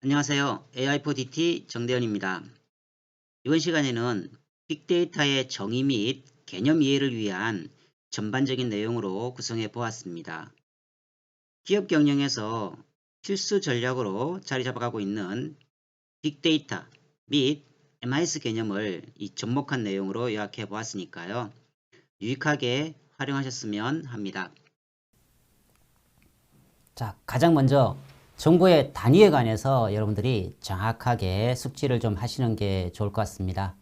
안녕하세요. AI4DT 정대현입니다. 이번 시간에는 빅데이터의 정의 및 개념 이해를 위한 전반적인 내용으로 구성해 보았습니다. 기업 경영에서 필수 전략으로 자리 잡아가고 있는 빅데이터 및 MIS 개념을 이 접목한 내용으로 요약해 보았으니까요. 유익하게 활용하셨으면 합니다. 자, 가장 먼저 정보의 단위에 관해서 여러분들이 정확하게 숙지를 좀 하시는 게 좋을 것 같습니다.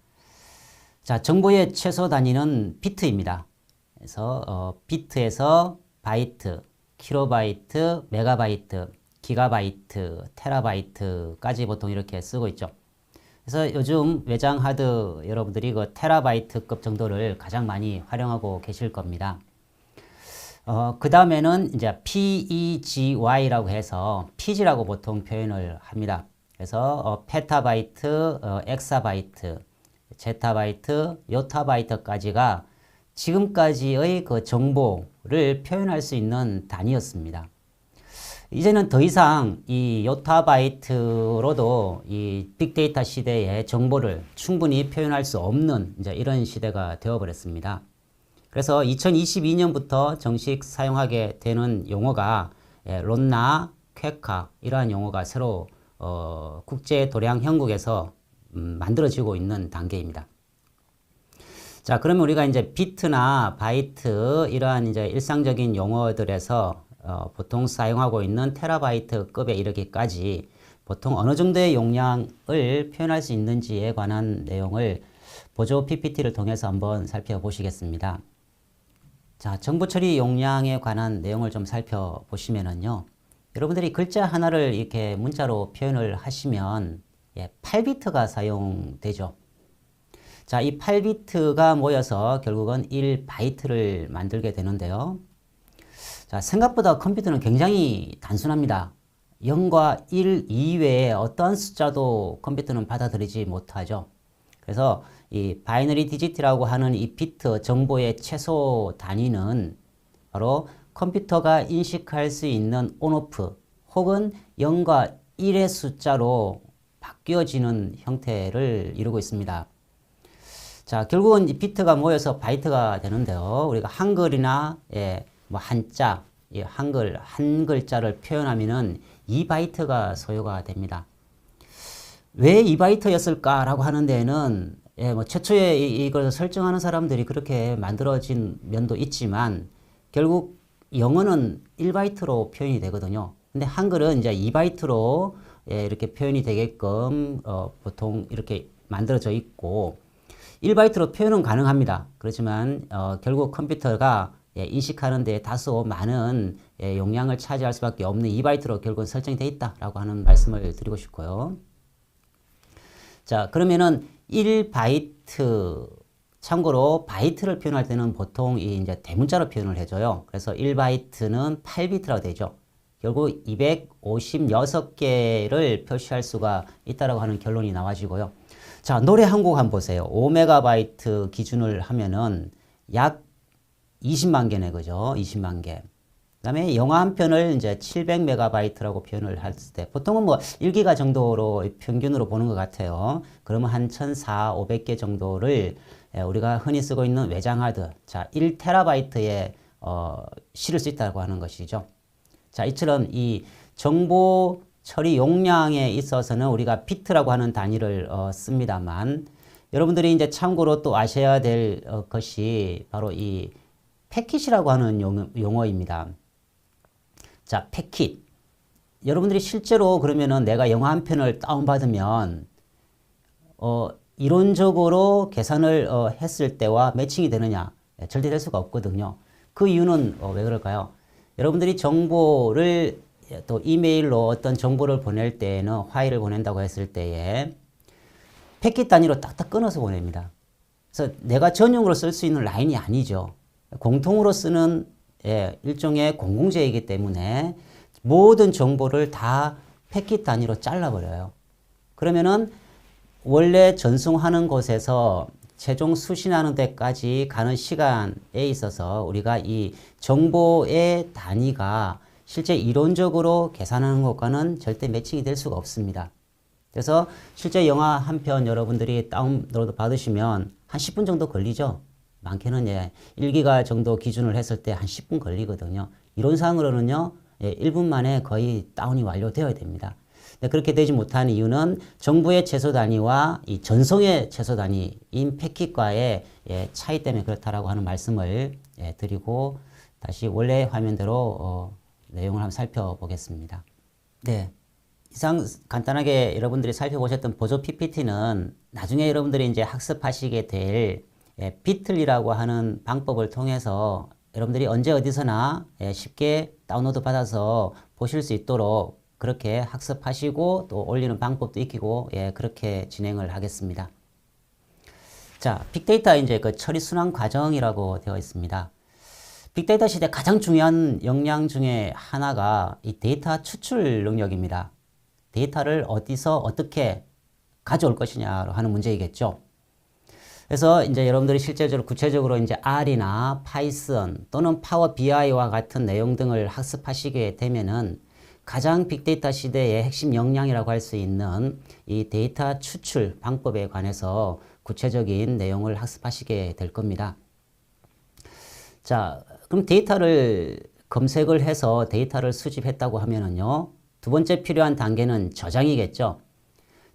자, 정보의 최소 단위는 비트입니다. 그래서 비트에서 바이트, 킬로바이트, 메가바이트, 기가바이트, 테라바이트까지 보통 이렇게 쓰고 있죠. 그래서 요즘 외장 하드 여러분들이 그 테라바이트급 정도를 가장 많이 활용하고 계실 겁니다. 그 다음에는 이제 PEGY라고 해서 PG라고 보통 표현을 합니다. 그래서 페타바이트, 엑사바이트, 제타바이트, 요타바이트까지가 지금까지의 그 정보를 표현할 수 있는 단위였습니다. 이제는 더 이상 이 요타바이트로도 이 빅데이터 시대의 정보를 충분히 표현할 수 없는 이제 이런 시대가 되어버렸습니다. 그래서 2022년부터 정식 사용하게 되는 용어가 론나, 퀘카 이러한 용어가 새로 국제 도량 형국에서 만들어지고 있는 단계입니다. 자, 그러면 우리가 이제 비트나 바이트 이러한 이제 일상적인 용어들에서 보통 사용하고 있는 테라바이트급에 이르기까지 보통 어느 정도의 용량을 표현할 수 있는지에 관한 내용을 보조 PPT를 통해서 한번 살펴보시겠습니다. 자, 정보 처리 용량에 관한 내용을 좀 살펴보시면은요. 여러분들이 글자 하나를 이렇게 문자로 표현을 하시면 8비트가 사용되죠. 자, 이 8비트가 모여서 결국은 1바이트를 만들게 되는데요. 자, 생각보다 컴퓨터는 굉장히 단순합니다. 0과 1 이외에 어떠한 숫자도 컴퓨터는 받아들이지 못하죠. 그래서 이 바이너리 디지트라고 하는 이 비트 정보의 최소 단위는 바로 컴퓨터가 인식할 수 있는 온오프 혹은 0과 1의 숫자로 바뀌어지는 형태를 이루고 있습니다. 자, 결국은 이 비트가 모여서 바이트가 되는데요. 우리가 한글이나 뭐 한자, 한글 한 글자를 표현하면은 2바이트가 소요가 됩니다. 왜 2바이트였을까라고 하는 데에는 뭐 최초에 이걸 설정하는 사람들이 그렇게 만들어진 면도 있지만 결국 영어는 1바이트로 표현이 되거든요. 근데 한글은 이제 2바이트로 이렇게 표현이 되게끔 보통 이렇게 만들어져 있고 1바이트로 표현은 가능합니다. 그렇지만 결국 컴퓨터가 인식하는 데 다소 많은 용량을 차지할 수밖에 없는 2바이트로 결국은 설정되어 있다라고 하는 말씀을 드리고 싶고요. 자, 그러면은 1바이트, 참고로 바이트를 표현할 때는 보통 이제 대문자로 표현을 해줘요. 그래서 1바이트는 8비트라고 되죠. 결국 256개를 표시할 수가 있다라고 하는 결론이 나와지고요. 자, 노래 한 곡 한번 보세요. 5메가바이트 기준을 하면은 약 20만 개네, 그죠? 20만 개. 그 다음에 영화 한 편을 이제 700메가바이트라고 표현을 할 때, 보통은 뭐 1기가 정도로 평균으로 보는 것 같아요. 그러면 한 1,400~500개 정도를 우리가 흔히 쓰고 있는 외장하드, 자, 1테라바이트에 실을 수 있다고 하는 것이죠. 자, 이처럼 이 정보 처리 용량에 있어서는 우리가 비트라고 하는 단위를 씁니다만, 여러분들이 이제 참고로 또 아셔야 될 것이 바로 이 패킷이라고 하는 용어입니다. 자, 패킷. 여러분들이 실제로 그러면은 내가 영화 한 편을 다운받으면, 이론적으로 계산을 했을 때와 매칭이 되느냐? 절대 될 수가 없거든요. 그 이유는 왜 그럴까요? 여러분들이 정보를 또 이메일로 어떤 정보를 보낼 때에는 파일을 보낸다고 했을 때에 패킷 단위로 딱딱 끊어서 보냅니다. 그래서 내가 전용으로 쓸 수 있는 라인이 아니죠. 공통으로 쓰는 일종의 공공재이기 때문에 모든 정보를 다 패킷 단위로 잘라버려요. 그러면은 원래 전송하는 곳에서 최종 수신하는 데까지 가는 시간에 있어서 우리가 이 정보의 단위가 실제 이론적으로 계산하는 것과는 절대 매칭이 될 수가 없습니다. 그래서 실제 영화 한 편 여러분들이 다운로드 받으시면 한 10분 정도 걸리죠. 많게는 1기가 정도 기준을 했을 때 한 10분 걸리거든요. 이론상으로는요, 1분 만에 거의 다운이 완료되어야 됩니다. 그렇게 되지 못한 이유는 정부의 최소 단위와 이 전송의 최소 단위인 패킷과의 차이 때문에 그렇다라고 하는 말씀을 드리고 다시 원래 화면대로 내용을 한번 살펴보겠습니다. 네. 이상 간단하게 여러분들이 살펴보셨던 보조 PPT는 나중에 여러분들이 이제 학습하시게 될 비틀리라고 하는 방법을 통해서 여러분들이 언제 어디서나 쉽게 다운로드 받아서 보실 수 있도록 그렇게 학습하시고 또 올리는 방법도 익히고 그렇게 진행을 하겠습니다. 자, 빅데이터 이제 그 처리 순환 과정이라고 되어 있습니다. 빅데이터 시대 가장 중요한 역량 중에 하나가 이 데이터 추출 능력입니다. 데이터를 어디서 어떻게 가져올 것이냐 하는 문제이겠죠. 그래서 이제 여러분들이 실제적으로 구체적으로 이제 R이나 파이썬 또는 파워 BI와 같은 내용 등을 학습하시게 되면은 가장 빅데이터 시대의 핵심 역량이라고 할 수 있는 이 데이터 추출 방법에 관해서 구체적인 내용을 학습하시게 될 겁니다. 자, 그럼 데이터를 검색을 해서 데이터를 수집했다고 하면은요, 두 번째 필요한 단계는 저장이겠죠.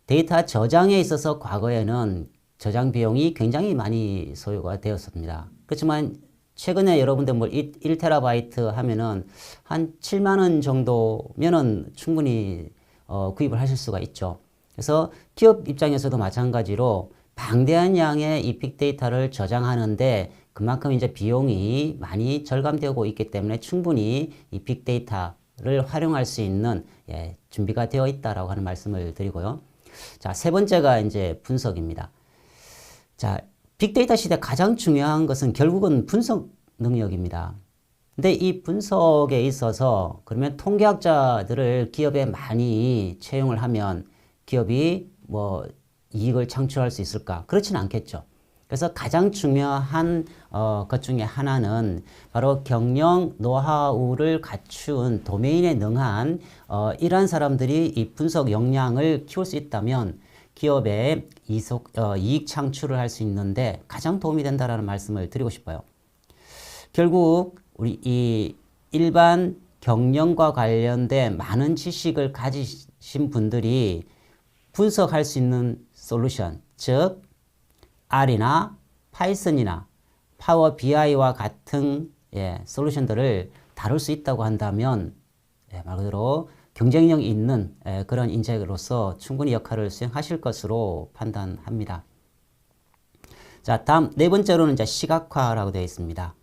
데이터 저장에 있어서 과거에는 저장 비용이 굉장히 많이 소요가 되었습니다. 그렇지만 최근에 여러분들 뭐 1TB 하면은 한 7만 원 정도면은 충분히 구입을 하실 수가 있죠. 그래서 기업 입장에서도 마찬가지로 방대한 양의 이 빅데이터를 저장하는데 그만큼 이제 비용이 많이 절감되고 있기 때문에 충분히 이 빅데이터를 활용할 수 있는 준비가 되어 있다라고 하는 말씀을 드리고요. 자, 세 번째가 이제 분석입니다. 자, 빅데이터 시대 가장 중요한 것은 결국은 분석 능력입니다. 근데 이 분석에 있어서 그러면 통계학자들을 기업에 많이 채용을 하면 기업이 뭐 이익을 창출할 수 있을까? 그렇지는 않겠죠. 그래서 가장 중요한 것 중에 하나는 바로 경영 노하우를 갖춘 도메인에 능한 이러한 사람들이 이 분석 역량을 키울 수 있다면 기업의 이익 창출을 할 수 있는데 가장 도움이 된다라는 말씀을 드리고 싶어요. 결국 우리 이 일반 경영과 관련된 많은 지식을 가지신 분들이 분석할 수 있는 솔루션, 즉 R이나 파이썬이나 파워 BI와 같은 솔루션들을 다룰 수 있다고 한다면 말 그대로 경쟁력 있는 그런 인재로서 충분히 역할을 수행하실 것으로 판단합니다. 자, 다음 네 번째로는 이제 시각화라고 되어 있습니다.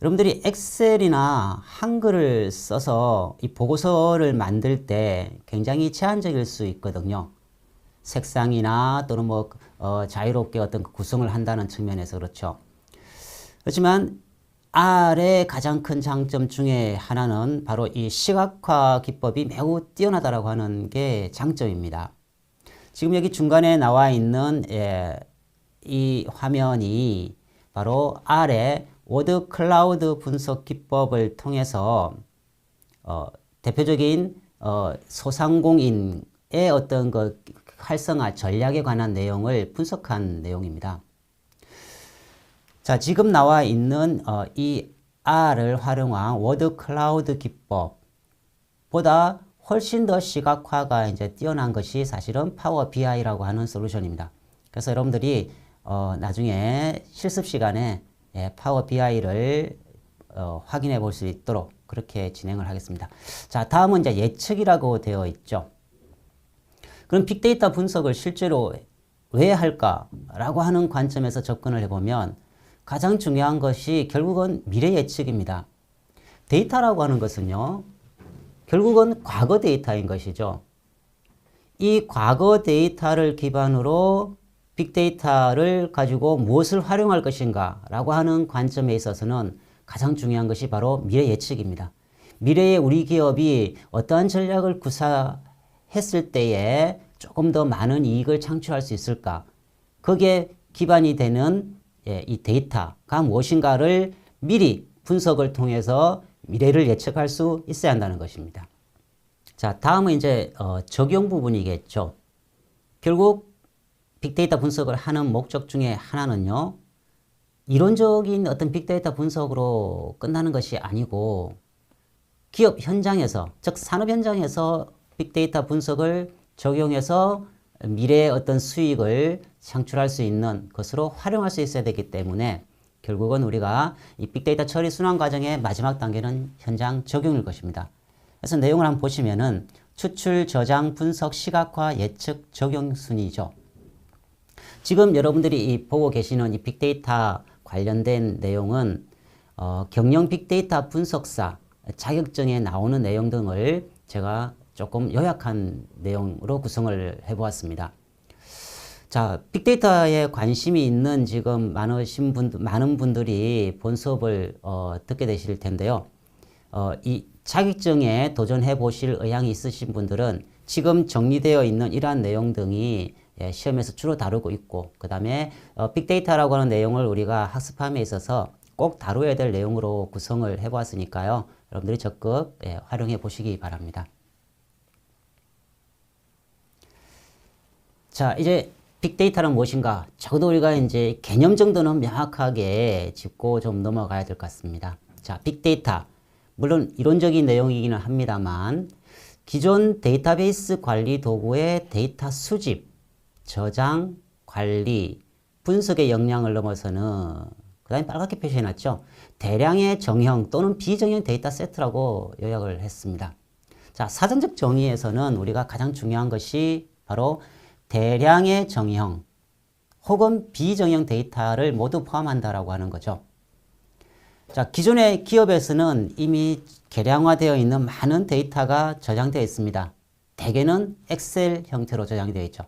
여러분들이 엑셀이나 한글을 써서 이 보고서를 만들 때 굉장히 제한적일 수 있거든요. 색상이나 또는 뭐 자유롭게 어떤 구성을 한다는 측면에서 그렇죠. 그렇지만 R의 가장 큰 장점 중에 하나는 바로 이 시각화 기법이 매우 뛰어나다라고 하는 게 장점입니다. 지금 여기 중간에 나와 있는 이 화면이 바로 R의 워드 클라우드 분석 기법을 통해서 대표적인 소상공인의 어떤 그 활성화 전략에 관한 내용을 분석한 내용입니다. 자, 지금 나와 있는 이 R을 활용한 워드 클라우드 기법보다 훨씬 더 시각화가 이제 뛰어난 것이 사실은 파워 BI라고 하는 솔루션입니다. 그래서 여러분들이 나중에 실습 시간에 파워 BI를 확인해 볼 수 있도록 그렇게 진행을 하겠습니다. 자, 다음은 이제 예측이라고 되어 있죠. 그럼 빅데이터 분석을 실제로 왜 할까라고 하는 관점에서 접근을 해보면 가장 중요한 것이 결국은 미래 예측입니다. 데이터라고 하는 것은요, 결국은 과거 데이터인 것이죠. 이 과거 데이터를 기반으로 빅데이터를 가지고 무엇을 활용할 것인가 라고 하는 관점에 있어서는 가장 중요한 것이 바로 미래 예측입니다. 미래에 우리 기업이 어떠한 전략을 구사했을 때에 조금 더 많은 이익을 창출할 수 있을까? 거기에 기반이 되는 이 데이터가 무엇인가를 미리 분석을 통해서 미래를 예측할 수 있어야 한다는 것입니다. 자, 다음은 이제 적용 부분이겠죠. 결국 빅데이터 분석을 하는 목적 중에 하나는요, 이론적인 어떤 빅데이터 분석으로 끝나는 것이 아니고 기업 현장에서, 즉 산업 현장에서 빅데이터 분석을 적용해서 미래의 어떤 수익을 창출할 수 있는 것으로 활용할 수 있어야 되기 때문에 결국은 우리가 이 빅데이터 처리 순환 과정의 마지막 단계는 현장 적용일 것입니다. 그래서 내용을 한번 보시면은 추출, 저장, 분석, 시각화, 예측, 적용 순이죠. 지금 여러분들이 보고 계시는 이 빅데이터 관련된 내용은 경영 빅데이터 분석사 자격증에 나오는 내용 등을 제가 조금 요약한 내용으로 구성을 해보았습니다. 자, 빅데이터에 관심이 있는 지금 많은 분들이 본 수업을 듣게 되실 텐데요. 이 자격증에 도전해 보실 의향이 있으신 분들은 지금 정리되어 있는 이러한 내용 등이 시험에서 주로 다루고 있고, 그 다음에 빅데이터라고 하는 내용을 우리가 학습함에 있어서 꼭 다루어야 될 내용으로 구성을 해보았으니까요. 여러분들이 적극 활용해 보시기 바랍니다. 자, 이제 빅데이터는 무엇인가? 적어도 우리가 이제 개념 정도는 명확하게 짚고 좀 넘어가야 될 것 같습니다. 자, 빅데이터. 물론 이론적인 내용이기는 합니다만, 기존 데이터베이스 관리 도구의 데이터 수집, 저장, 관리, 분석의 역량을 넘어서는, 그 다음에 빨갛게 표시해놨죠. 대량의 정형 또는 비정형 데이터 세트라고 요약을 했습니다. 자, 사전적 정의에서는 우리가 가장 중요한 것이 바로 대량의 정형 혹은 비정형 데이터를 모두 포함한다라고 하는 거죠. 자, 기존의 기업에서는 이미 계량화되어 있는 많은 데이터가 저장되어 있습니다. 대개는 엑셀 형태로 저장되어 있죠.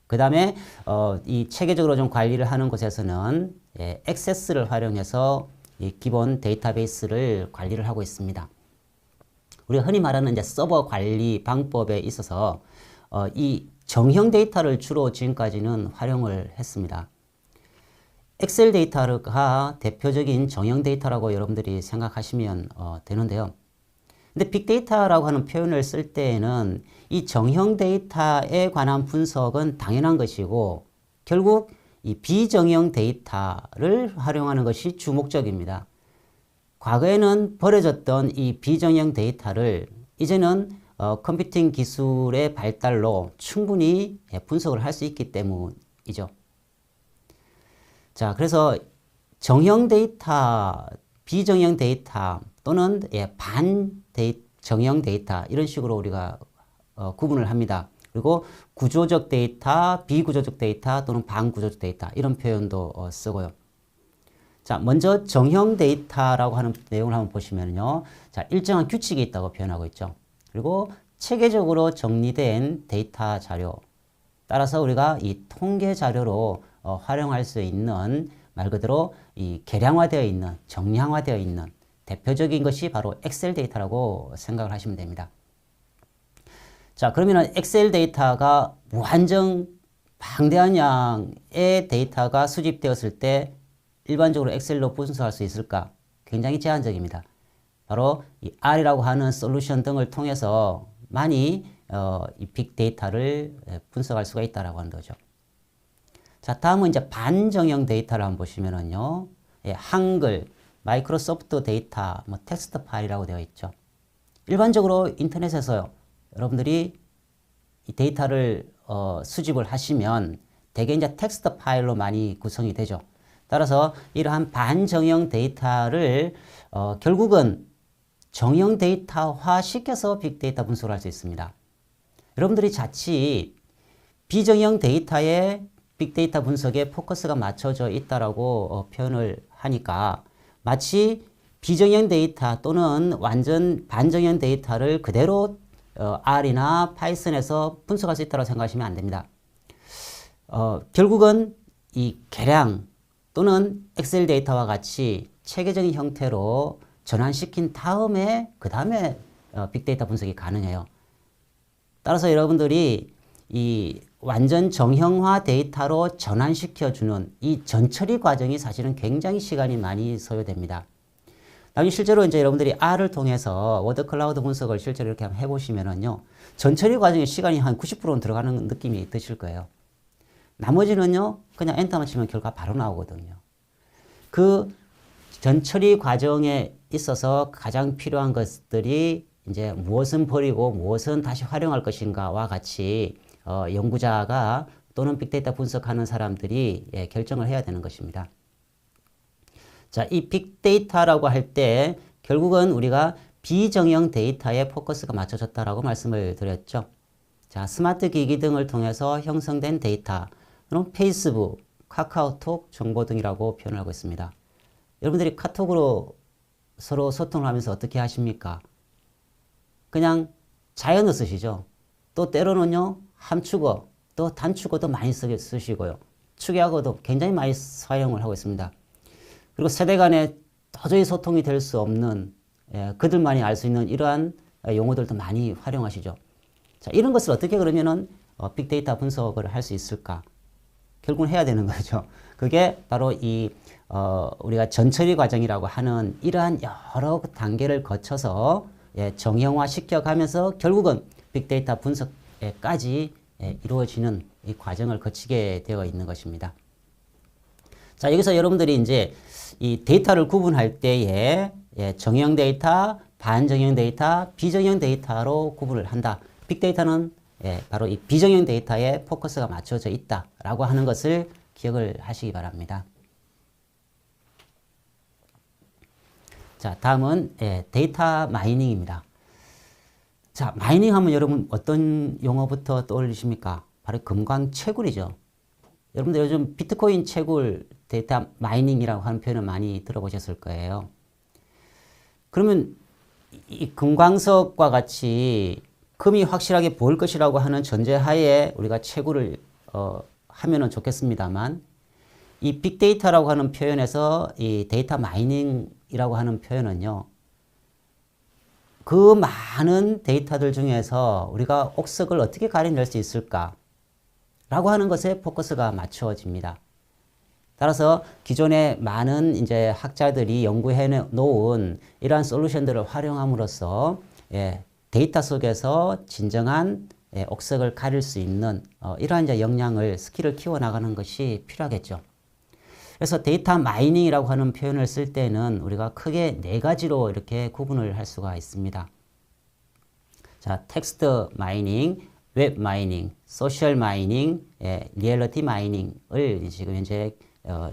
그 다음에 이 체계적으로 좀 관리를 하는 곳에서는 액세스를 활용해서 이 기본 데이터베이스를 관리를 하고 있습니다. 우리가 흔히 말하는 이제 서버 관리 방법에 있어서 이 정형 데이터를 주로 지금까지는 활용을 했습니다. 엑셀 데이터가 대표적인 정형 데이터라고 여러분들이 생각하시면 되는데요. 근데 빅데이터라고 하는 표현을 쓸 때에는 이 정형 데이터에 관한 분석은 당연한 것이고 결국 이 비정형 데이터를 활용하는 것이 주목적입니다. 과거에는 버려졌던 이 비정형 데이터를 이제는 컴퓨팅 기술의 발달로 충분히 분석을 할 수 있기 때문이죠. 자, 그래서 정형 데이터, 비정형 데이터 또는 반정형 데이터 이런 식으로 우리가 구분을 합니다. 그리고 구조적 데이터, 비구조적 데이터 또는 반구조적 데이터 이런 표현도 쓰고요. 자, 먼저 정형 데이터라고 하는 내용을 한번 보시면요. 자, 일정한 규칙이 있다고 표현하고 있죠. 그리고 체계적으로 정리된 데이터 자료. 따라서 우리가 이 통계 자료로 활용할 수 있는 말 그대로 이 계량화되어 있는, 정량화되어 있는 대표적인 것이 바로 엑셀 데이터라고 생각을 하시면 됩니다. 자, 그러면은 엑셀 데이터가 무한정 방대한 양의 데이터가 수집되었을 때 일반적으로 엑셀로 분석할 수 있을까? 굉장히 제한적입니다. 바로 이 R이라고 하는 솔루션 등을 통해서 많이 이 빅데이터를 분석할 수가 있다라고 하는 거죠. 자, 다음은 이제 반정형 데이터를 한번 보시면은요. 한글, 마이크로소프트 데이터, 텍스트 파일이라고 되어 있죠. 일반적으로 인터넷에서요. 여러분들이 이 데이터를 수집을 하시면 대개 이제 텍스트 파일로 많이 구성이 되죠. 따라서 이러한 반정형 데이터를 결국은 정형 데이터화 시켜서 빅데이터 분석을 할 수 있습니다. 여러분들이 자칫 비정형 데이터에 빅데이터 분석에 포커스가 맞춰져 있다라고 표현을 하니까 마치 비정형 데이터 또는 완전 반정형 데이터를 그대로 R이나 파이썬에서 분석할 수 있다고 생각하시면 안 됩니다. 결국은 이 계량 또는 엑셀 데이터와 같이 체계적인 형태로 전환시킨 다음에 그 다음에 빅데이터 분석이 가능해요. 따라서 여러분들이 이 완전 정형화 데이터로 전환시켜주는 이 전처리 과정이 사실은 굉장히 시간이 많이 소요됩니다. 나중에 실제로 이제 여러분들이 R을 통해서 워드 클라우드 분석을 실제로 이렇게 한번 해보시면은요, 전처리 과정에 시간이 한 90%는 들어가는 느낌이 드실 거예요. 나머지는요, 그냥 엔터만 치면 결과 바로 나오거든요. 그 전처리 과정에 있어서 가장 필요한 것들이 이제 무엇은 버리고 무엇은 다시 활용할 것인가와 같이 연구자가 또는 빅데이터 분석하는 사람들이 결정을 해야 되는 것입니다. 자, 이 빅데이터라고 할 때 결국은 우리가 비정형 데이터에 포커스가 맞춰졌다라고 말씀을 드렸죠. 자, 스마트 기기 등을 통해서 형성된 데이터는 페이스북, 카카오톡 정보 등이라고 표현을 하고 있습니다. 여러분들이 카톡으로 서로 소통을 하면서 어떻게 하십니까? 그냥 자연어 쓰시죠. 또 때로는요, 함축어, 또 단축어도 많이 쓰시고요. 축약어도 굉장히 많이 사용을 하고 있습니다. 그리고 세대 간에 도저히 소통이 될 수 없는, 그들만이 알 수 있는 이러한 용어들도 많이 활용하시죠. 자, 이런 것을 어떻게 그러면은 빅데이터 분석을 할 수 있을까? 결국은 해야 되는 거죠. 그게 바로 우리가 전처리 과정이라고 하는 이러한 여러 단계를 거쳐서 정형화 시켜가면서 결국은 빅데이터 분석까지 이루어지는 이 과정을 거치게 되어 있는 것입니다. 자, 여기서 여러분들이 이제 이 데이터를 구분할 때에 정형 데이터, 반정형 데이터, 비정형 데이터로 구분을 한다. 빅데이터는 바로 이 비정형 데이터에 포커스가 맞춰져 있다라고 하는 것을 기억을 하시기 바랍니다. 자, 다음은 데이터 마이닝입니다. 자, 마이닝 하면 여러분 어떤 용어부터 떠올리십니까? 바로 금광 채굴이죠. 여러분들 요즘 비트코인 채굴 데이터 마이닝이라고 하는 표현을 많이 들어보셨을 거예요. 그러면 이 금광석과 같이 금이 확실하게 보일 것이라고 하는 전제하에 우리가 채굴을 하면은 좋겠습니다만, 이 빅데이터라고 하는 표현에서 이 데이터 마이닝이라고 하는 표현은요, 그 많은 데이터들 중에서 우리가 옥석을 어떻게 가려낼 수 있을까? 라고 하는 것에 포커스가 맞춰집니다. 따라서 기존에 많은 이제 학자들이 연구해 놓은 이러한 솔루션들을 활용함으로써 데이터 속에서 진정한 옥석을 가릴 수 있는 이러한 이제 역량을, 스킬을 키워나가는 것이 필요하겠죠. 그래서 데이터 마이닝이라고 하는 표현을 쓸 때는 우리가 크게 네 가지로 이렇게 구분을 할 수가 있습니다. 자, 텍스트 마이닝, 웹 마이닝, 소셜 마이닝, 리얼리티 마이닝을 지금 현재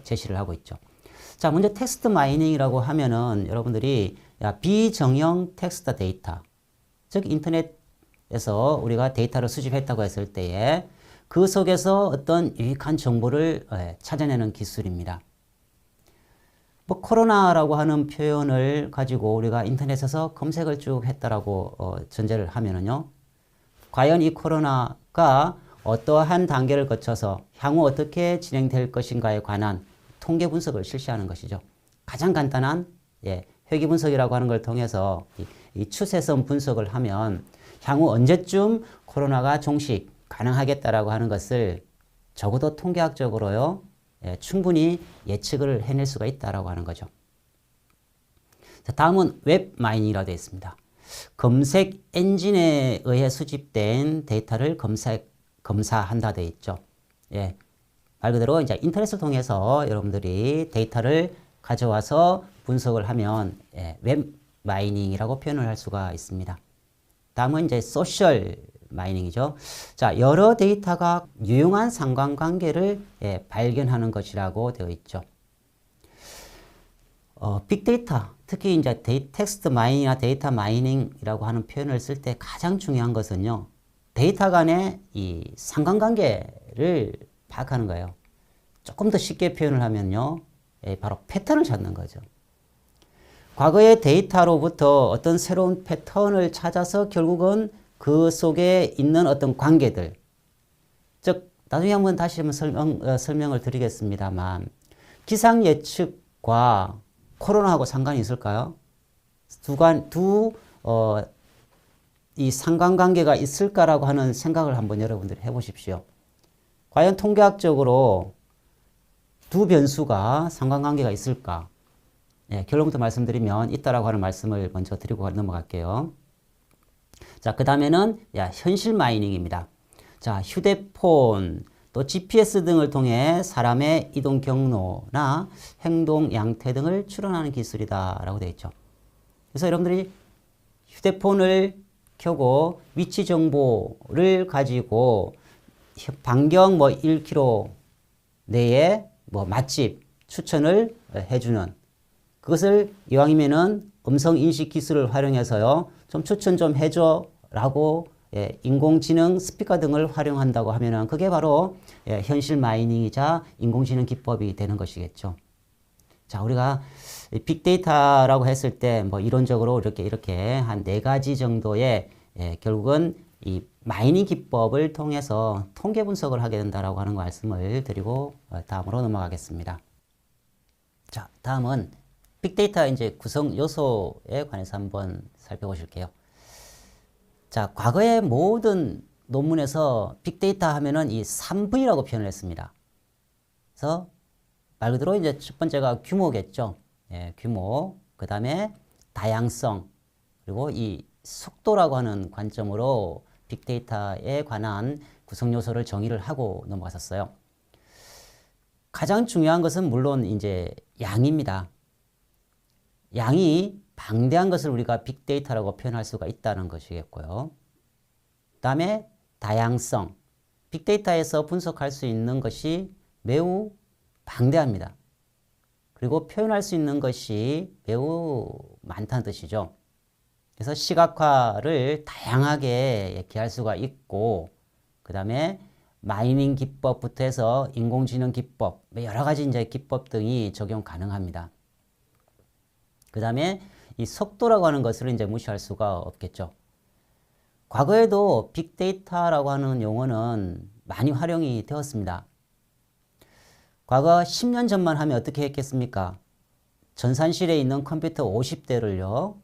제시를 하고 있죠. 자, 먼저 텍스트 마이닝이라고 하면은 여러분들이 비정형 텍스트 데이터, 즉 인터넷에서 우리가 데이터를 수집했다고 했을 때에 그 속에서 어떤 유익한 정보를 찾아내는 기술입니다. 뭐 코로나라고 하는 표현을 가지고 우리가 인터넷에서 검색을 쭉 했다라고 전제를 하면은요, 과연 이 코로나가 어떠한 단계를 거쳐서 향후 어떻게 진행될 것인가에 관한 통계 분석을 실시하는 것이죠. 가장 간단한 회귀 분석이라고 하는 걸 통해서 이 추세선 분석을 하면 향후 언제쯤 코로나가 종식 가능하겠다라고 하는 것을 적어도 통계학적으로요, 충분히 예측을 해낼 수가 있다라고 하는 거죠. 자, 다음은 웹 마이닝이라고 되어 있습니다. 검색 엔진에 의해 수집된 데이터를 검사한다 되어 있죠. 말 그대로 이제 인터넷을 통해서 여러분들이 데이터를 가져와서 분석을 하면 웹 마이닝이라고 표현을 할 수가 있습니다. 다음은 이제 소셜 마이닝이죠. 자, 여러 데이터가 유용한 상관관계를 발견하는 것이라고 되어 있죠. 빅데이터, 특히 이제 텍스트 마이닝이나 데이터 마이닝이라고 하는 표현을 쓸 때 가장 중요한 것은요, 데이터 간의 이 상관관계를 파악하는 거예요. 조금 더 쉽게 표현을 하면요, 바로 패턴을 찾는 거죠. 과거의 데이터로부터 어떤 새로운 패턴을 찾아서 결국은 그 속에 있는 어떤 관계들, 즉 나중에 한번 다시 한번 설명을 드리겠습니다만, 기상 예측과 코로나하고 상관이 있을까요? 이 상관관계가 있을까라고 하는 생각을 한번 여러분들이 해보십시오. 과연 통계학적으로 두 변수가 상관관계가 있을까? 예, 결론부터 말씀드리면 있다라고 하는 말씀을 먼저 드리고 넘어갈게요. 자, 그 다음에는 현실 마이닝입니다. 자, 휴대폰, 또 GPS 등을 통해 사람의 이동 경로나 행동 양태 등을 추론하는 기술이다라고 되어 있죠. 그래서 여러분들이 휴대폰을 켜고 위치 정보를 가지고 반경 1km 내에 맛집 추천을 해주는, 그것을 이왕이면은 음성 인식 기술을 활용해서요, 좀 추천 좀 해줘 라고 인공지능 스피커 등을 활용한다고 하면은 그게 바로 현실 마이닝이자 인공지능 기법이 되는 것이겠죠. 자, 우리가 빅데이터라고 했을 때 이론적으로 이렇게 한 4가지 정도의 결국은 이 마이닝 기법을 통해서 통계 분석을 하게 된다라고 하는 말씀을 드리고 다음으로 넘어가겠습니다. 자, 다음은 빅데이터 이제 구성 요소에 관해서 한번 살펴보실게요. 자, 과거의 모든 논문에서 빅데이터 하면은 이 3V라고 표현을 했습니다. 그래서 말 그대로 이제 첫 번째가 규모겠죠. 예, 규모. 그 다음에 다양성. 그리고 이 속도라고 하는 관점으로 빅데이터에 관한 구성 요소를 정의를 하고 넘어갔었어요. 가장 중요한 것은 물론 이제 양입니다. 양이 방대한 것을 우리가 빅데이터라고 표현할 수가 있다는 것이겠고요. 그 다음에 다양성. 빅데이터에서 분석할 수 있는 것이 매우 방대합니다. 그리고 표현할 수 있는 것이 매우 많다는 뜻이죠. 그래서 시각화를 다양하게 얘기할 수가 있고, 그 다음에 마이닝 기법부터 해서 인공지능 기법, 여러 가지 이제 기법 등이 적용 가능합니다. 그 다음에 이 속도라고 하는 것을 이제 무시할 수가 없겠죠. 과거에도 빅데이터라고 하는 용어는 많이 활용이 되었습니다. 과거 10년 전만 하면 어떻게 했겠습니까? 전산실에 있는 컴퓨터 50대를요,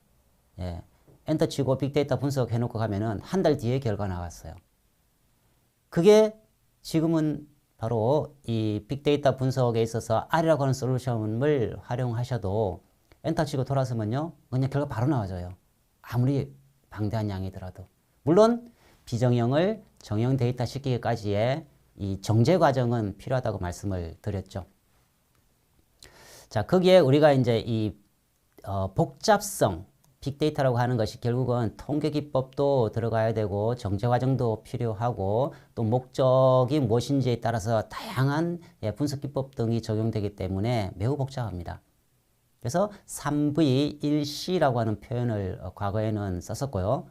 엔터 치고 빅데이터 분석해 놓고 가면은 한 달 뒤에 결과 나왔어요. 그게 지금은 바로 이 빅데이터 분석에 있어서 R이라고 하는 솔루션을 활용하셔도 엔터 치고 돌아서면요, 그냥 결과 바로 나와져요. 아무리 방대한 양이더라도. 물론 비정형을 정형 데이터 시키기까지의 이 정제 과정은 필요하다고 말씀을 드렸죠. 자, 거기에 우리가 이제 이 복잡성, 빅데이터라고 하는 것이 결국은 통계 기법도 들어가야 되고 정제 과정도 필요하고 또 목적이 무엇인지에 따라서 다양한 분석 기법 등이 적용되기 때문에 매우 복잡합니다. 그래서 3V 1C라고 하는 표현을 과거에는 썼었고요.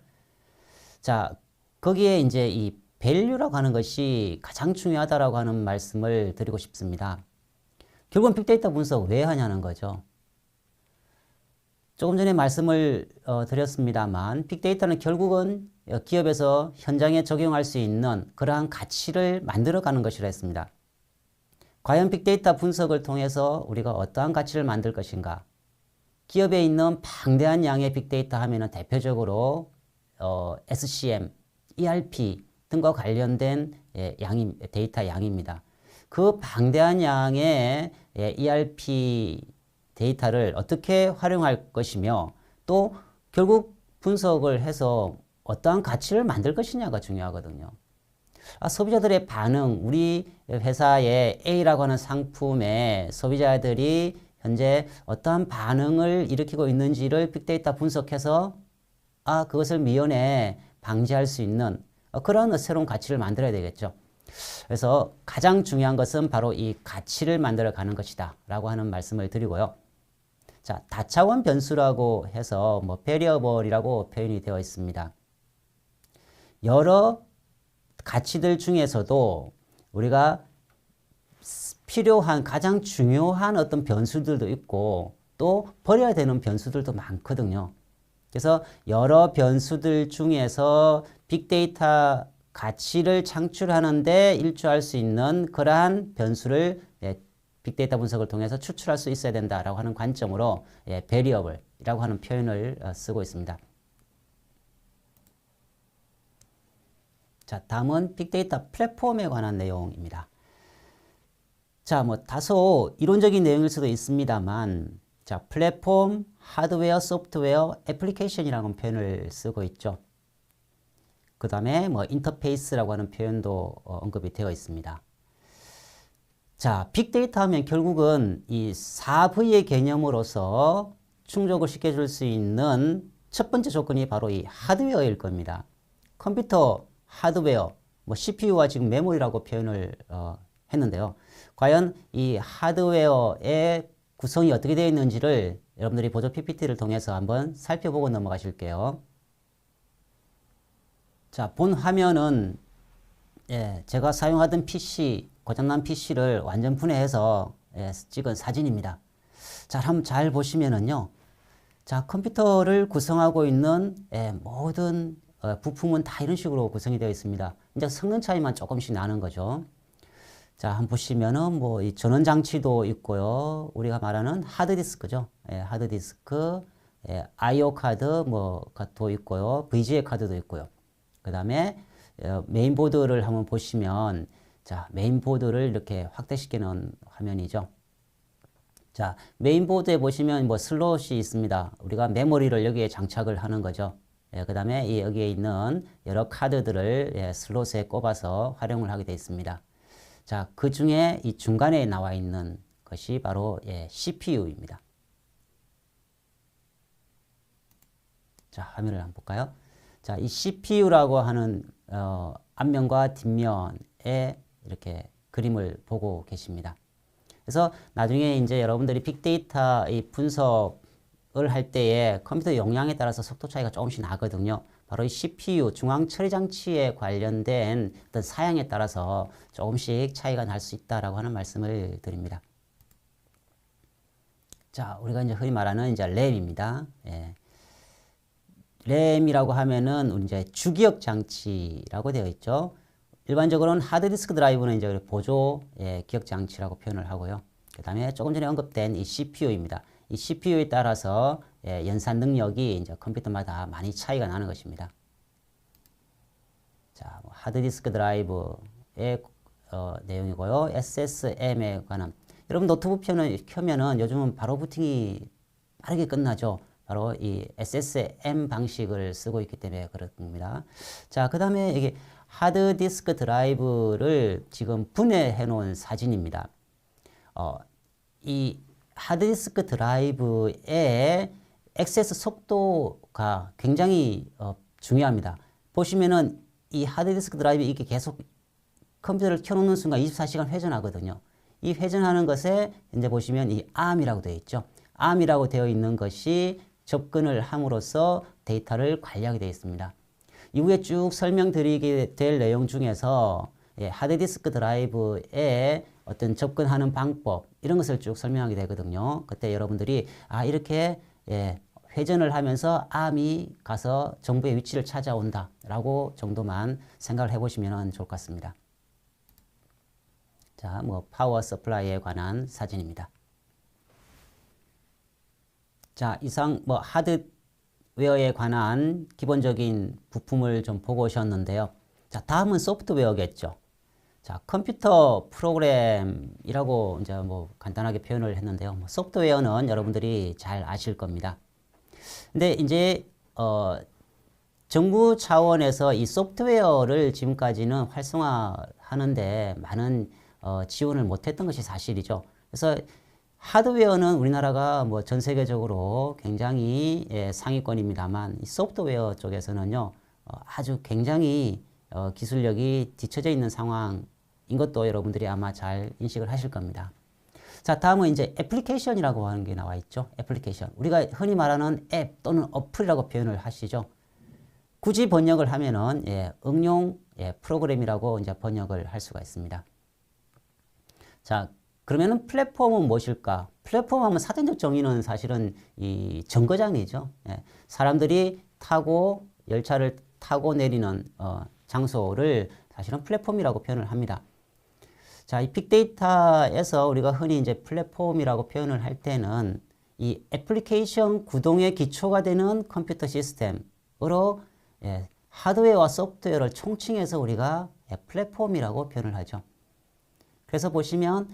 자, 거기에 이제 이 value라고 하는 것이 가장 중요하다라고 하는 말씀을 드리고 싶습니다. 결국은 빅데이터 분석 왜 하냐는 거죠. 조금 전에 말씀을 드렸습니다만 빅데이터는 결국은 기업에서 현장에 적용할 수 있는 그러한 가치를 만들어가는 것이라 했습니다. 과연 빅데이터 분석을 통해서 우리가 어떠한 가치를 만들 것인가? 기업에 있는 방대한 양의 빅데이터 하면은 대표적으로 SCM, ERP 등과 관련된 데이터 양입니다. 그 방대한 양의 ERP 데이터를 어떻게 활용할 것이며 또 결국 분석을 해서 어떠한 가치를 만들 것이냐가 중요하거든요. 소비자들의 반응, 우리 회사의 A라고 하는 상품에 소비자들이 현재 어떠한 반응을 일으키고 있는지를 빅데이터 분석해서 그것을 미연에 방지할 수 있는 그런 새로운 가치를 만들어야 되겠죠. 그래서 가장 중요한 것은 바로 이 가치를 만들어 가는 것이다 라고 하는 말씀을 드리고요. 자, 다차원 변수라고 해서 variable이라고 표현이 되어 있습니다. 여러 가치들 중에서도 우리가 필요한 가장 중요한 어떤 변수들도 있고 또 버려야 되는 변수들도 많거든요. 그래서 여러 변수들 중에서 빅데이터 가치를 창출하는데 일조할 수 있는 그러한 변수를 빅데이터 분석을 통해서 추출할 수 있어야 된다라고 하는 관점으로 variable이라고 하는 표현을 쓰고 있습니다. 자, 다음은 빅데이터 플랫폼에 관한 내용입니다. 자, 다소 이론적인 내용일 수도 있습니다만 자, 플랫폼, 하드웨어, 소프트웨어, 애플리케이션이라는 표현을 쓰고 있죠. 그 다음에 뭐 인터페이스라고 하는 표현도 언급이 되어 있습니다. 자, 빅데이터 하면 결국은 이 4V의 개념으로서 충족을 시켜줄 수 있는 첫 번째 조건이 바로 이 하드웨어일 겁니다. 컴퓨터 하드웨어, 뭐 CPU와 지금 메모리라고 표현을 했는데요. 과연 이 하드웨어의 구성이 어떻게 되어 있는지를 여러분들이 보조 PPT를 통해서 한번 살펴보고 넘어가실게요. 자, 본 화면은 제가 사용하던 PC, 고장난 PC를 완전 분해해서 찍은 사진입니다. 자, 한번 잘 보시면은요. 자, 컴퓨터를 구성하고 있는 모든 부품은 다 이런 식으로 구성이 되어 있습니다. 이제 성능 차이만 조금씩 나는 거죠. 자, 한번 보시면은 뭐 이 전원 장치도 있고요. 우리가 말하는 하드디스크죠. 하드디스크, IO 카드 뭐도 있고요. VGA 카드도 있고요. 그 다음에 메인보드를 한번 보시면 자, 메인보드를 이렇게 확대시켜 놓은 화면이죠. 자, 메인보드에 보시면 뭐 슬롯이 있습니다. 우리가 메모리를 여기에 장착을 하는 거죠. 그 다음에 여기에 있는 여러 카드들을 슬롯에 꼽아서 활용을 하게 되어 있습니다. 자, 그 중에 이 중간에 나와 있는 것이 바로 CPU입니다. 자, 화면을 한번 볼까요? 자, 이 CPU라고 하는 앞면과 뒷면에 이렇게 그림을 보고 계십니다. 그래서 나중에 이제 여러분들이 빅데이터 이 분석을 할 때에 컴퓨터 용량에 따라서 속도 차이가 조금씩 나거든요. 바로 이 CPU, 중앙 처리 장치에 관련된 어떤 사양에 따라서 조금씩 차이가 날 수 있다라고 하는 말씀을 드립니다. 자, 우리가 이제 흔히 말하는 이제 램입니다. 램이라고 하면은 이제 주기억 장치라고 되어 있죠. 일반적으로는 하드디스크 드라이브는 이제 보조 기억 장치라고 표현을 하고요. 그 다음에 조금 전에 언급된 이 CPU입니다. 이 CPU에 따라서 연산 능력이 이제 컴퓨터마다 많이 차이가 나는 것입니다. 자, 하드디스크 드라이브의 내용이고요. SSM에 관한 여러분 노트북 켜면은 요즘은 바로 부팅이 빠르게 끝나죠. 바로 이 SSM 방식을 쓰고 있기 때문에 그렇습니다. 자, 그 다음에 이게 하드디스크 드라이브를 지금 분해해 놓은 사진입니다. 이 하드디스크 드라이브의 액세스 속도가 굉장히 중요합니다. 보시면은 이 하드디스크 드라이브 이게 계속 컴퓨터를 켜놓는 순간 24시간 회전하거든요. 이 회전하는 것에 이제 보시면 이 ARM이라고 되어 있죠. ARM이라고 되어 있는 것이 접근을 함으로써 데이터를 관리하게 되어 있습니다. 이후에 쭉 설명드리게 될 내용 중에서 하드디스크 드라이브에 어떤 접근하는 방법 이런 것을 쭉 설명하게 되거든요. 그때 여러분들이 이렇게 회전을 하면서 ARM이 가서 정보의 위치를 찾아온다 라고 정도만 생각을 해보시면 좋을 것 같습니다. 자, 뭐 파워 서플라이에 관한 사진입니다. 자, 이상 뭐 하드웨어에 관한 기본적인 부품을 좀 보고 오셨는데요. 자, 다음은 소프트웨어겠죠. 자, 컴퓨터 프로그램이라고 이제 뭐 간단하게 표현을 했는데요. 뭐 소프트웨어는 여러분들이 잘 아실 겁니다. 근데 이제 정부 차원에서 이 소프트웨어를 지금까지는 활성화하는데 많은 지원을 못했던 것이 사실이죠. 그래서 하드웨어는 우리나라가 뭐 전 세계적으로 굉장히 상위권입니다만 이 소프트웨어 쪽에서는요 아주 굉장히 기술력이 뒤처져 있는 상황인 것도 여러분들이 아마 잘 인식을 하실 겁니다. 자, 다음은 이제 애플리케이션이라고 하는 게 나와 있죠. 애플리케이션. 우리가 흔히 말하는 앱 또는 어플이라고 표현을 하시죠. 굳이 번역을 하면은 응용 프로그램이라고 이제 번역을 할 수가 있습니다. 자, 그러면은 플랫폼은 무엇일까? 플랫폼 하면 사전적 정의는 사실은 이 정거장이죠. 사람들이 타고 열차를 타고 내리는 장소를 사실은 플랫폼이라고 표현을 합니다. 자, 이 빅데이터에서 우리가 흔히 이제 플랫폼이라고 표현을 할 때는 이 애플리케이션 구동의 기초가 되는 컴퓨터 시스템으로 하드웨어와 소프트웨어를 총칭해서 우리가 플랫폼이라고 표현을 하죠. 그래서 보시면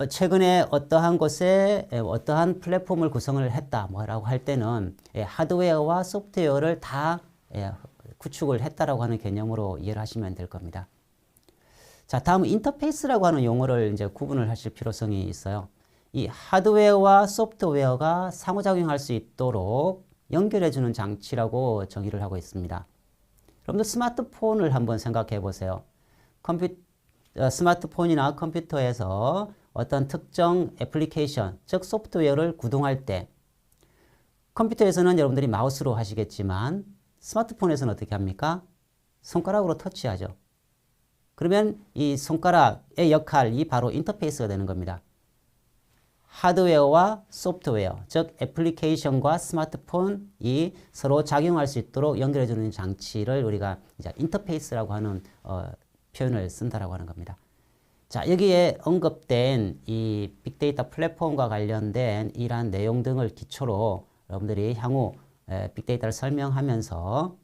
최근에 어떠한 곳에 어떠한 플랫폼을 구성을 했다 뭐라고 할 때는 하드웨어와 소프트웨어를 다 구축을 했다라고 하는 개념으로 이해를 하시면 될 겁니다. 자, 다음 인터페이스라고 하는 용어를 이제 구분을 하실 필요성이 있어요. 이 하드웨어와 소프트웨어가 상호작용할 수 있도록 연결해주는 장치라고 정의를 하고 있습니다. 여러분들 스마트폰을 한번 생각해 보세요. 스마트폰이나 컴퓨터에서 어떤 특정 애플리케이션, 즉 소프트웨어를 구동할 때 컴퓨터에서는 여러분들이 마우스로 하시겠지만 스마트폰에서는 어떻게 합니까? 손가락으로 터치하죠. 그러면 이 손가락의 역할이 바로 인터페이스가 되는 겁니다. 하드웨어와 소프트웨어, 즉 애플리케이션과 스마트폰이 서로 작용할 수 있도록 연결해주는 장치를 우리가 이제 인터페이스라고 하는 표현을 쓴다라고 하는 겁니다. 자, 여기에 언급된 이 빅데이터 플랫폼과 관련된 이러한 내용 등을 기초로 여러분들이 향후 빅데이터를 설명하면서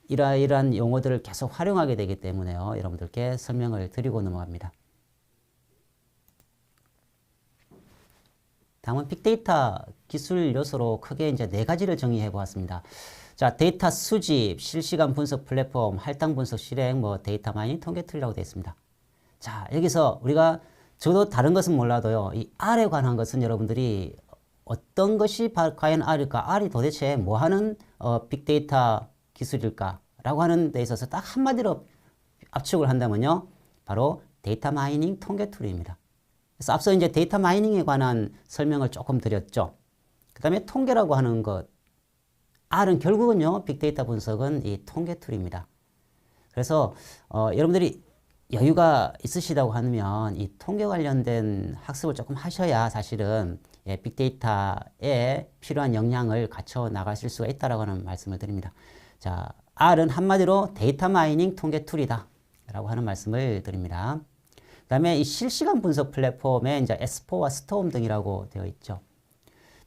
이러한 용어들을 계속 활용하게 되기 때문에요. 여러분들께 설명을 드리고 넘어갑니다. 다음은 빅데이터 기술 요소로 크게 이제 4가지를 정의해 보았습니다. 자, 데이터 수집, 실시간 분석 플랫폼, 할당 분석 실행, 데이터 마이닝, 통계 툴이라고 되어 있습니다. 자, 여기서 우리가 저도 다른 것은 몰라도요. 이 R에 관한 것은 여러분들이 어떤 것이 과연 R일까? R이 도대체 뭐 하는 빅데이터 기술일까? 라고 하는 데 있어서 딱 한마디로 압축을 한다면요. 바로 데이터 마이닝 통계 툴입니다. 그래서 앞서 이제 데이터 마이닝에 관한 설명을 조금 드렸죠. 그 다음에 통계라고 하는 것. R은 결국은요. 빅데이터 분석은 이 통계 툴입니다. 그래서 여러분들이 여유가 있으시다고 하면 이 통계 관련된 학습을 조금 하셔야 사실은 빅데이터에 필요한 역량을 갖춰 나가실 수가 있다라고 하는 말씀을 드립니다. 자, R은 한마디로 데이터 마이닝 통계 툴이다 라고 하는 말씀을 드립니다. 그 다음에 이 실시간 분석 플랫폼에 이제 S4와 스톰 등이라고 되어 있죠.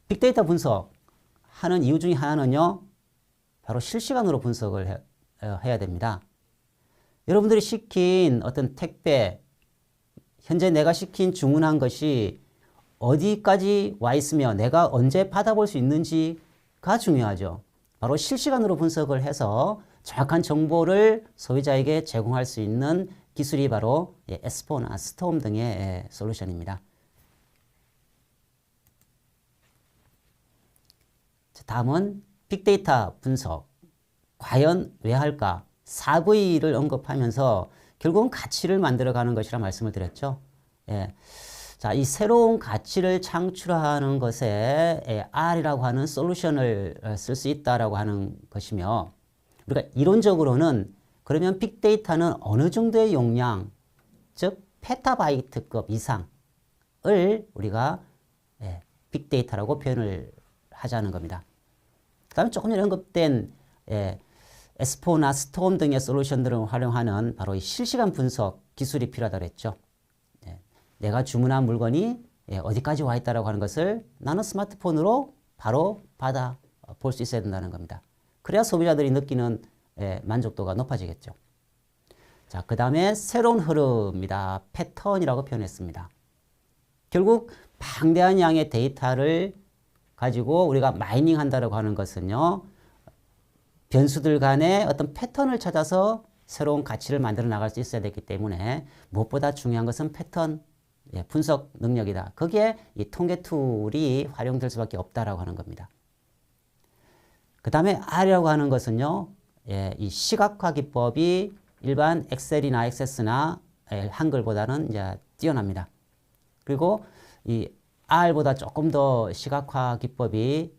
빅데이터 분석하는 이유 중에 하나는요, 바로 실시간으로 분석을 해야 됩니다. 여러분들이 시킨 어떤 택배, 현재 내가 시킨 주문한 것이 어디까지 와 있으며 내가 언제 받아볼 수 있는지가 중요하죠. 바로 실시간으로 분석을 해서 정확한 정보를 소비자에게 제공할 수 있는 기술이 바로 S4나 스톰 등의 솔루션입니다. 다음은 빅데이터 분석. 과연 왜 할까? 4V를 언급하면서 결국은 가치를 만들어가는 것이라 말씀을 드렸죠. 자, 이 새로운 가치를 창출하는 것에 R이라고 하는 솔루션을 쓸 수 있다라고 하는 것이며, 우리가 이론적으로는 그러면 빅데이터는 어느 정도의 용량, 즉 페타바이트급 이상을 우리가 빅데이터라고 표현을 하자는 겁니다. 그 다음에 조금 전에 언급된 S4나 스톰 등의 솔루션들을 활용하는 바로 이 실시간 분석 기술이 필요하다고 했죠. 내가 주문한 물건이 어디까지 와 있다고 하는 것을 나는 스마트폰으로 바로 받아 볼 수 있어야 된다는 겁니다. 그래야 소비자들이 느끼는 만족도가 높아지겠죠. 자, 그 다음에 새로운 흐름입니다. 패턴이라고 표현했습니다. 결국 방대한 양의 데이터를 가지고 우리가 마이닝 한다고 하는 것은요, 변수들 간의 어떤 패턴을 찾아서 새로운 가치를 만들어 나갈 수 있어야 되기 때문에 무엇보다 중요한 것은 패턴 분석 능력이다. 거기에 이 통계 툴이 활용될 수밖에 없다라고 하는 겁니다. 그 다음에 R이라고 하는 것은요, 이 시각화 기법이 일반 엑셀이나 액세스나 한글보다는 이제 뛰어납니다. 그리고 이 R보다 조금 더 시각화 기법이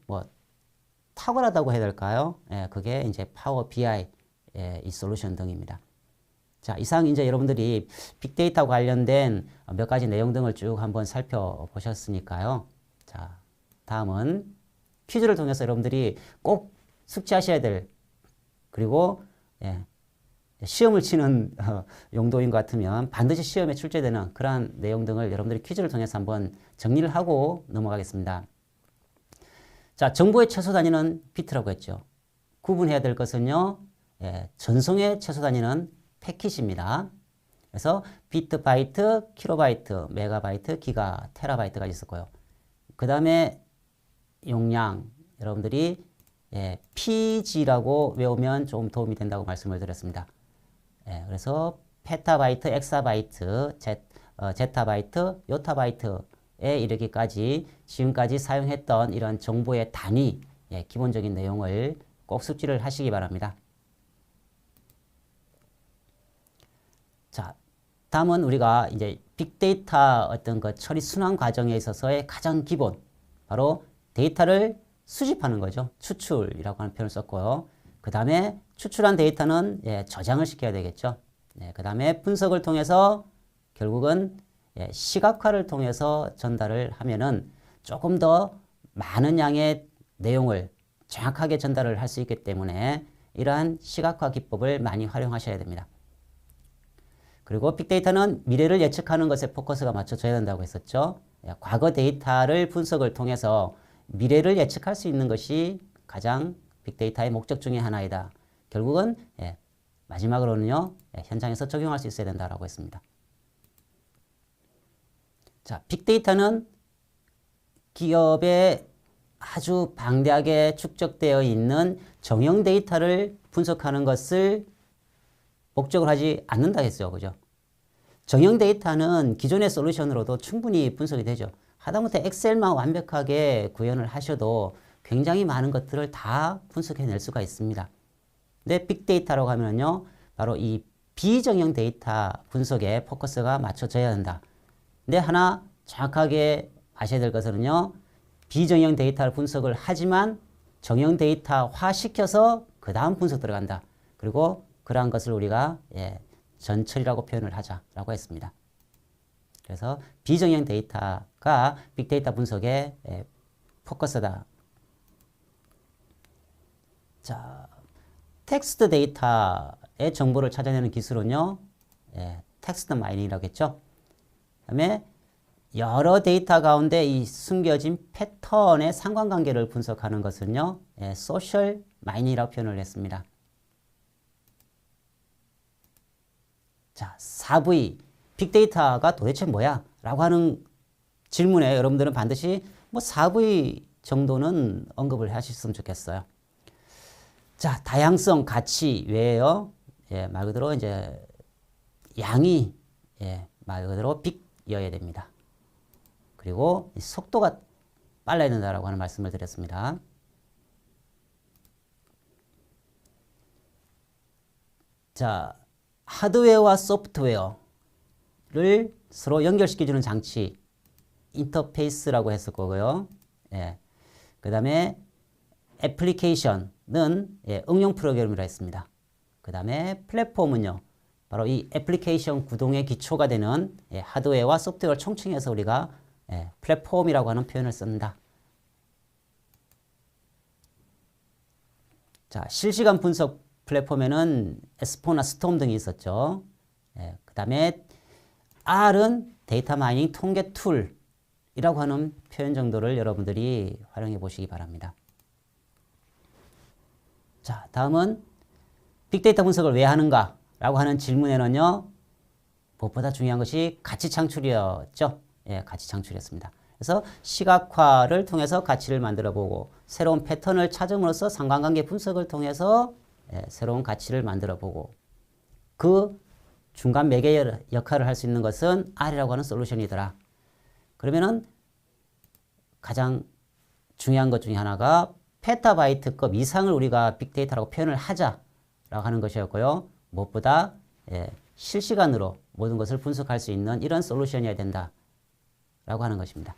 탁월하다고 해야 될까요? 그게 이제 파워 BI 이 솔루션 등입니다. 자, 이상 이제 여러분들이 빅데이터 관련된 몇 가지 내용 등을 쭉 한번 살펴보셨으니까요. 자, 다음은 퀴즈를 통해서 여러분들이 꼭 숙지하셔야 될, 그리고 시험을 치는 용도인 것 같으면 반드시 시험에 출제되는 그러한 내용 등을 여러분들이 퀴즈를 통해서 한번 정리를 하고 넘어가겠습니다. 자, 정보의 최소 단위는 비트라고 했죠. 구분해야 될 것은요, 전송의 최소 단위는 패킷입니다. 그래서 비트, 바이트, 킬로바이트, 메가바이트, 기가, 테라바이트가 있었고요. 그 다음에 용량, 여러분들이 PG라고 외우면 좀 도움이 된다고 말씀을 드렸습니다. 그래서 페타바이트, 엑사바이트, 제타바이트, 요타바이트에 이르기까지 지금까지 사용했던 이런 정보의 단위, 기본적인 내용을 꼭 숙지를 하시기 바랍니다. 자, 다음은 우리가 이제 빅데이터 어떤 그 처리 순환 과정에 있어서의 가장 기본, 바로 데이터를 수집하는 거죠. 추출이라고 하는 표현을 썼고요. 그 다음에 추출한 데이터는 저장을 시켜야 되겠죠. 그 다음에 분석을 통해서 결국은 시각화를 통해서 전달을 하면은 조금 더 많은 양의 내용을 정확하게 전달을 할 수 있기 때문에 이러한 시각화 기법을 많이 활용하셔야 됩니다. 그리고 빅데이터는 미래를 예측하는 것에 포커스가 맞춰져야 된다고 했었죠. 과거 데이터를 분석을 통해서 미래를 예측할 수 있는 것이 가장 빅데이터의 목적 중에 하나이다. 결국은 마지막으로는요, 현장에서 적용할 수 있어야 된다고 했습니다. 자, 빅데이터는 기업에 아주 방대하게 축적되어 있는 정형 데이터를 분석하는 것을 목적으로 하지 않는다 했어요. 그죠? 정형 데이터는 기존의 솔루션으로도 충분히 분석이 되죠. 하다못해 엑셀만 완벽하게 구현을 하셔도 굉장히 많은 것들을 다 분석해낼 수가 있습니다. 근데 빅데이터라고 하면요, 바로 이 비정형 데이터 분석에 포커스가 맞춰져야 한다. 근데 하나 정확하게 아셔야 될 것은요, 비정형 데이터를 분석을 하지만 정형 데이터화 시켜서 그 다음 분석 들어간다. 그리고 그러한 것을 우리가 전처리라고 표현을 하자라고 했습니다. 그래서 비정형 데이터가 빅데이터 분석의 포커스다. 자, 텍스트 데이터의 정보를 찾아내는 기술은요, 텍스트 마이닝이라고 했죠. 그 다음에 여러 데이터 가운데 이 숨겨진 패턴의 상관관계를 분석하는 것은요, 소셜 마이닝이라고 표현을 했습니다. 자, 4V, 빅데이터가 도대체 뭐야? 라고 하는 질문에 여러분들은 반드시 뭐 4V 정도는 언급을 하셨으면 좋겠어요. 자, 다양성, 가치 외에요. 말 그대로 이제 양이 말 그대로 빅이어야 됩니다. 그리고 속도가 빨라야 된다라고 하는 말씀을 드렸습니다. 자, 하드웨어와 소프트웨어를 서로 연결시켜주는 장치, 인터페이스라고 했을 거고요. 그 다음에 애플리케이션은 응용 프로그램이라 했습니다. 그 다음에 플랫폼은요, 바로 이 애플리케이션 구동의 기초가 되는 하드웨어와 소프트웨어를 총칭해서 우리가 플랫폼이라고 하는 표현을 쓴다. 자, 실시간 분석 플랫폼에는 에스포나 스톰 등이 있었죠. 그 다음에 R은 데이터 마이닝 통계 툴이라고 하는 표현 정도를 여러분들이 활용해 보시기 바랍니다. 자, 다음은 빅데이터 분석을 왜 하는가? 라고 하는 질문에는요, 무엇보다 중요한 것이 가치 창출이었죠. 가치 창출이었습니다. 그래서 시각화를 통해서 가치를 만들어 보고, 새로운 패턴을 찾음으로써 상관관계 분석을 통해서 새로운 가치를 만들어 보고, 그 중간 매개 역할을 할 수 있는 것은 R이라고 하는 솔루션이더라. 그러면은 가장 중요한 것 중에 하나가 페타바이트급 이상을 우리가 빅데이터라고 표현을 하자라고 하는 것이었고요. 무엇보다 실시간으로 모든 것을 분석할 수 있는 이런 솔루션이어야 된다라고 하는 것입니다.